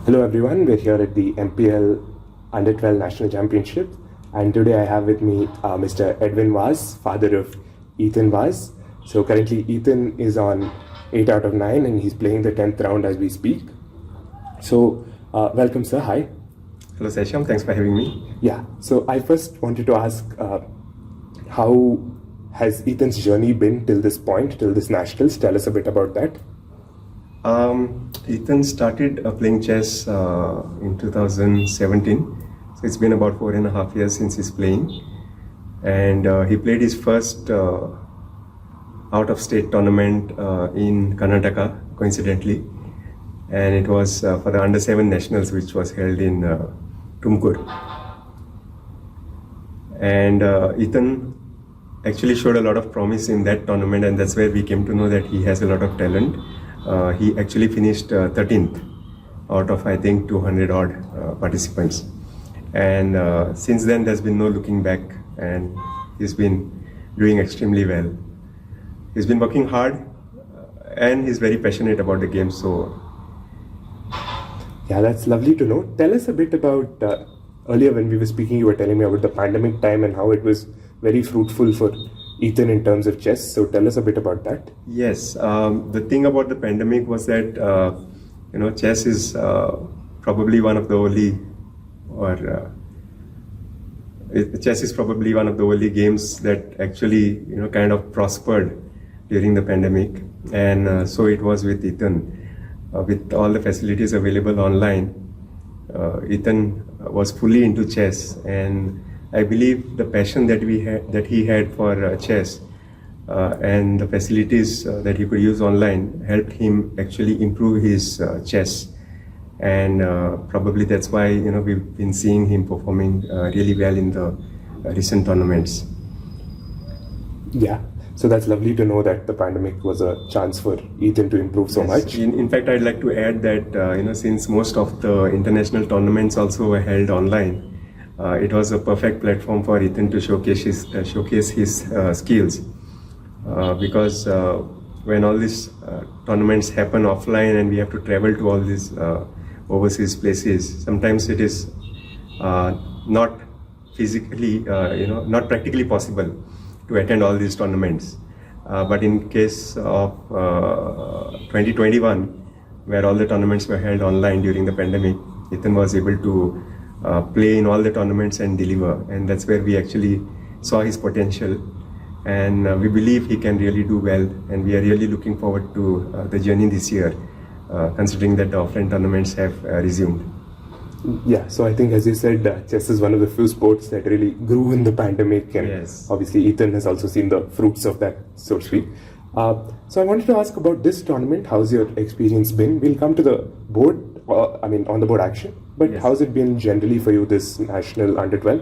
Hello everyone, we're here at the MPL Under 12 National Championship, and today I have with me Mr. Edwin Vaz, father of Ethan Vaz. So currently Ethan is on 8 out of 9 and he's playing the 10th round as we speak. So welcome sir, hi. Hello Saishyam, thanks for having me. Yeah, so I first wanted to ask how has Ethan's journey been till this point, till this Nationals? Tell us a bit about that. Ethan started playing chess in 2017, so it's been about 4.5 years since he's playing, and he played his first out-of-state tournament in Karnataka, coincidentally, and it was for the Under 7 Nationals, which was held in Tumkur. And Ethan actually showed a lot of promise in that tournament, and that's where we came to know that he has a lot of talent. He actually finished 13th out of, I think, 200 odd participants. And since then, there's been no looking back, and he's been doing extremely well. He's been working hard, and he's very passionate about the game. So, yeah, that's lovely to know. Tell us a bit about, earlier when we were speaking, you were telling me about the pandemic time and how it was very fruitful for Ethan in terms of chess. So tell us a bit about that. Yes, the thing about the pandemic was that chess is probably one of the only, chess is probably one of the only games that actually kind of prospered during the pandemic, and so it was with Ethan. With all the facilities available online, Ethan was fully into chess, and I believe the passion that he had for chess and the facilities that he could use online helped him actually improve his chess, and probably that's why we've been seeing him performing really well in the recent tournaments. Yeah, so that's lovely to know that the pandemic was a chance for Ethan to improve so much. In fact, I'd like to add that since most of the international tournaments also were held online, it was a perfect platform for Ethan to showcase his skills, because when all these tournaments happen offline and we have to travel to all these overseas places, sometimes it is not physically, not practically possible to attend all these tournaments. But in case of 2021, where all the tournaments were held online during the pandemic, Ethan was able to play in all the tournaments and deliver, and that's where we actually saw his potential, and we believe he can really do well, and we are really looking forward to the journey this year, considering that the offline tournaments have resumed. Yeah, so I think as you said, chess is one of the few sports that really grew in the pandemic, and yes, obviously Ethan has also seen the fruits of that, so to speak. So I wanted to ask about this tournament. How's your experience been? We'll come to the board, on the board action, but yes, how's it been generally for you, this National Under 12?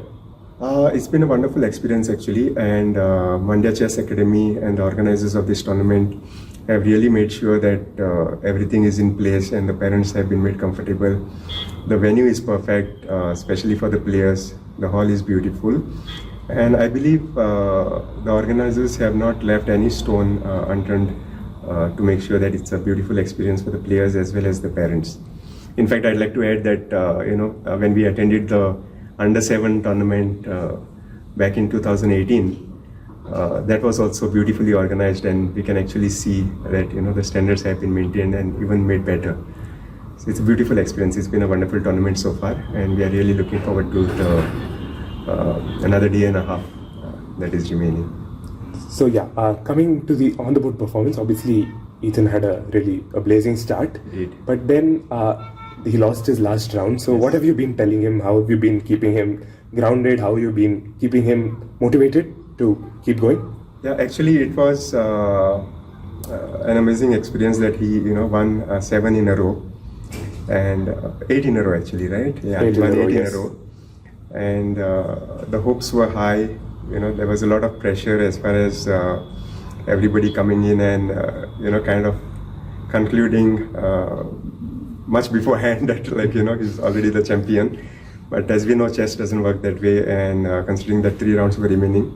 It's been a wonderful experience actually, and Mandya Chess Academy and the organizers of this tournament have really made sure that everything is in place and the parents have been made comfortable. The venue is perfect, especially for the players. The hall is beautiful, and I believe the organizers have not left any stone unturned to make sure that it's a beautiful experience for the players as well as the parents. In fact, I'd like to add that when we attended the Under 7 tournament back in 2018, that was also beautifully organized, and we can actually see that the standards have been maintained and even made better. So it's a beautiful experience. It's been a wonderful tournament so far, and we are really looking forward to another day and a half that is remaining. So yeah, coming to the on-the-board performance, obviously Ethan had a blazing start. Indeed. But then he lost his last round. So yes, what have you been telling him? How have you been keeping him grounded? How have you been keeping him motivated to keep going? Yeah, actually it was an amazing experience that he won 7 in a row, and 8 in a row actually, right? Yeah, 8 in a row. And the hopes were high. There was a lot of pressure as far as everybody coming in and kind of concluding much beforehand that he's already the champion. But as we know, chess doesn't work that way, and considering that 3 rounds were remaining,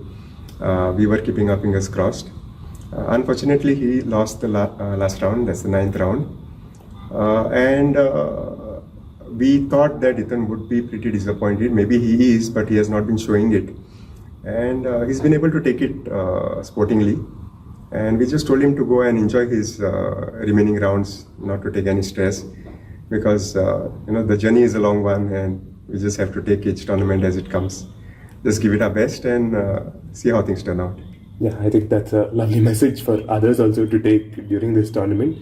we were keeping our fingers crossed. Unfortunately, he lost the last round, that's the 9th round. And we thought that Ethan would be pretty disappointed. Maybe he is, but he has not been showing it. And he's been able to take it sportingly. And we just told him to go and enjoy his remaining rounds, not to take any stress, because the journey is a long one, and we just have to take each tournament as it comes. Just give it our best and see how things turn out. Yeah, I think that's a lovely message for others also to take during this tournament.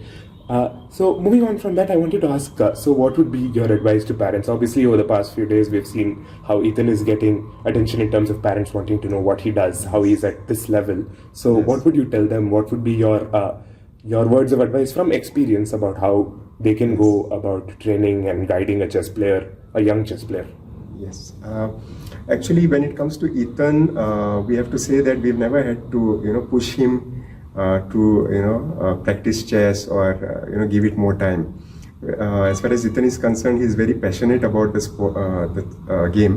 So moving on from that, I wanted to ask, so what would be your advice to parents? Obviously, over the past few days, we've seen how Ethan is getting attention in terms of parents wanting to know what he does, how he's at this level. So Yes. what would you tell them? What would be your words of advice from experience about how they can go about training and guiding a young chess player? Yes. Actually, when it comes to Ethan, we have to say that we've never had to, push him to practice chess or give it more time. As far as Ethan is concerned, he's very passionate about the game,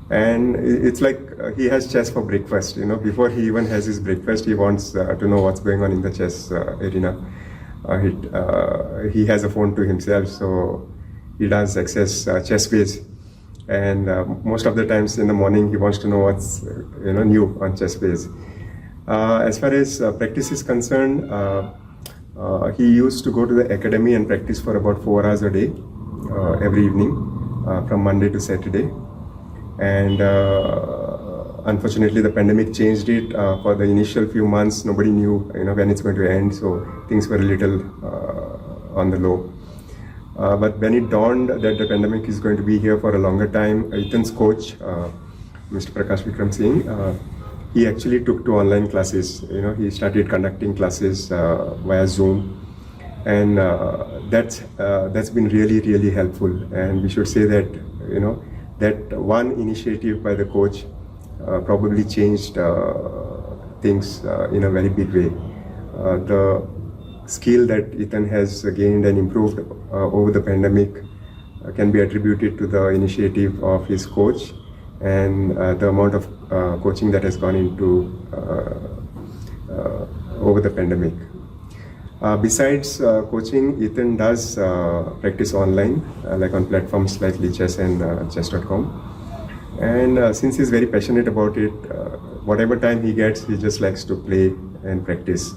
and it's like he has chess for breakfast. Before he even has his breakfast, he wants to know what's going on in the chess arena. He has a phone to himself, so he does access ChessBase, and most of the times in the morning he wants to know what's new on ChessBase. As far as practice is concerned, he used to go to the academy and practice for about 4 hours a day, every evening, from Monday to Saturday. And unfortunately, the pandemic changed it. For the initial few months, nobody knew when it's going to end, so things were a little on the low. But when it dawned that the pandemic is going to be here for a longer time, Ethan's coach, Mr. Prakash Vikram Singh, he actually took to online classes. He started conducting classes via Zoom, and that's been really, really helpful. And we should say that that one initiative by the coach probably changed things in a very big way. The skill that Ethan has gained and improved over the pandemic can be attributed to the initiative of his coach and the amount of coaching that has gone into over the pandemic. Besides coaching, Ethan does practice online, like on platforms like Lichess and chess.com. And since he's very passionate about it, whatever time he gets, he just likes to play and practice.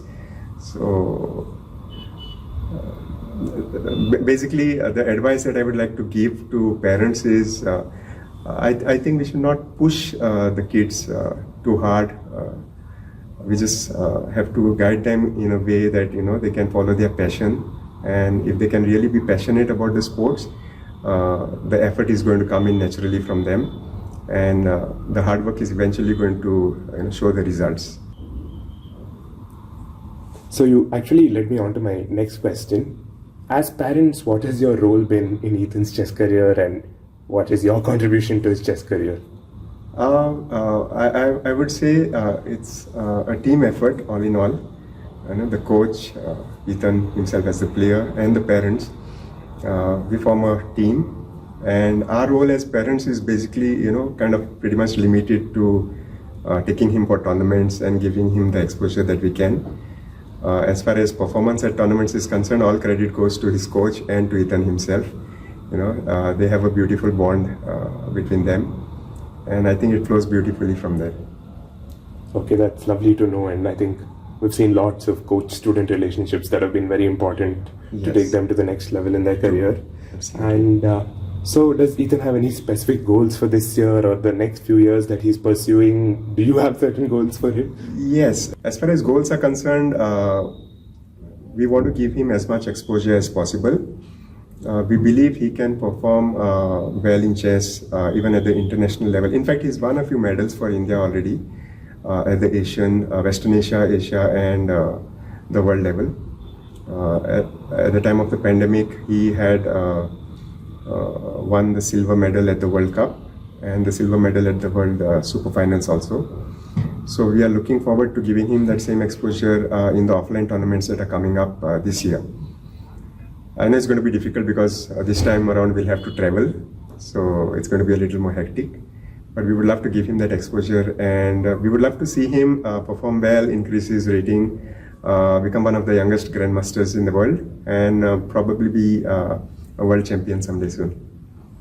So basically, the advice that I would like to give to parents is, I think we should not push the kids too hard. We just have to guide them in a way that they can follow their passion, and if they can really be passionate about the sports, the effort is going to come in naturally from them, and the hard work is eventually going to show the results. So you actually led me on to my next question. As parents, what has your role been in Ethan's chess career, and what is your contribution to his chess career? I would say it's a team effort, all in all. The coach, Ethan himself as the player, and the parents, we form a team. And our role as parents is basically, kind of pretty much limited to taking him for tournaments and giving him the exposure that we can. As far as performance at tournaments is concerned, all credit goes to his coach and to Ethan himself. They have a beautiful bond between them, and I think it flows beautifully from there. Okay, that's lovely to know, and I think we've seen lots of coach-student relationships that have been very important to take them to the next level in their career. Absolutely. And so does Ethan have any specific goals for this year or the next few years that he's pursuing? Do you have certain goals for him? Yes, as far as goals are concerned, we want to give him as much exposure as possible. We believe he can perform well in chess, even at the international level. In fact, he's won a few medals for India already at the Asian, Western Asia, Asia, and the world level. At the time of the pandemic, he had won the silver medal at the World Cup and the silver medal at the World Super Finals also. So we are looking forward to giving him that same exposure in the offline tournaments that are coming up this year. I know it's going to be difficult because this time around we'll have to travel, so it's going to be a little more hectic. But we would love to give him that exposure, and we would love to see him perform well, increase his rating, become one of the youngest grandmasters in the world, and probably be a world champion someday soon.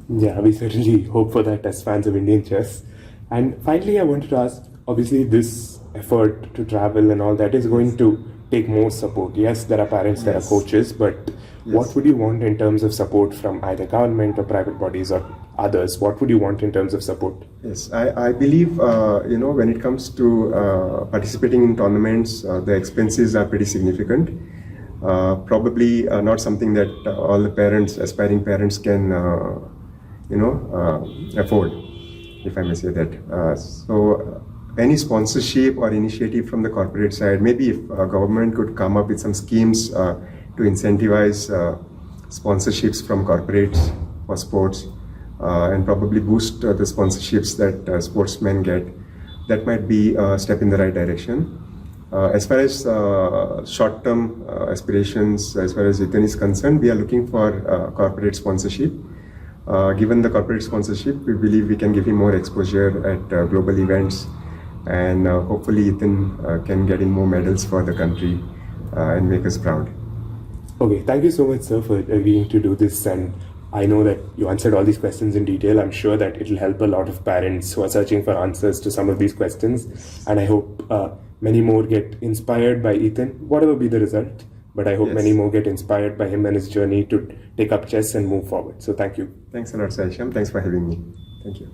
Yeah, we certainly hope for that as fans of Indian chess. And finally, I wanted to ask, obviously, this effort to travel and all that is going to take more support. Yes, there are parents, there are Yes. coaches, but what Yes. would you want in terms of support from either government or private bodies or others? What would you want in terms of support? Yes, I believe, when it comes to participating in tournaments, the expenses are pretty significant. Probably not something that all the parents, aspiring parents, can, afford, if I may say that. Any sponsorship or initiative from the corporate side, maybe if government could come up with some schemes to incentivize sponsorships from corporates for sports, and probably boost the sponsorships that sportsmen get, that might be a step in the right direction. As far as short-term aspirations, as far as Ethan is concerned, we are looking for corporate sponsorship. Given the corporate sponsorship, we believe we can give him more exposure at global events, and hopefully Ethan can get in more medals for the country and make us proud. Okay, thank you so much, sir, for agreeing to do this. And I know that you answered all these questions in detail. I'm sure that it'll help a lot of parents who are searching for answers to some of these questions. And I hope many more get inspired by Ethan, whatever be the result. But I hope Yes. many more get inspired by him and his journey to take up chess and move forward. So thank you. Thanks a lot, Saishyam. Thanks for having me. Thank you.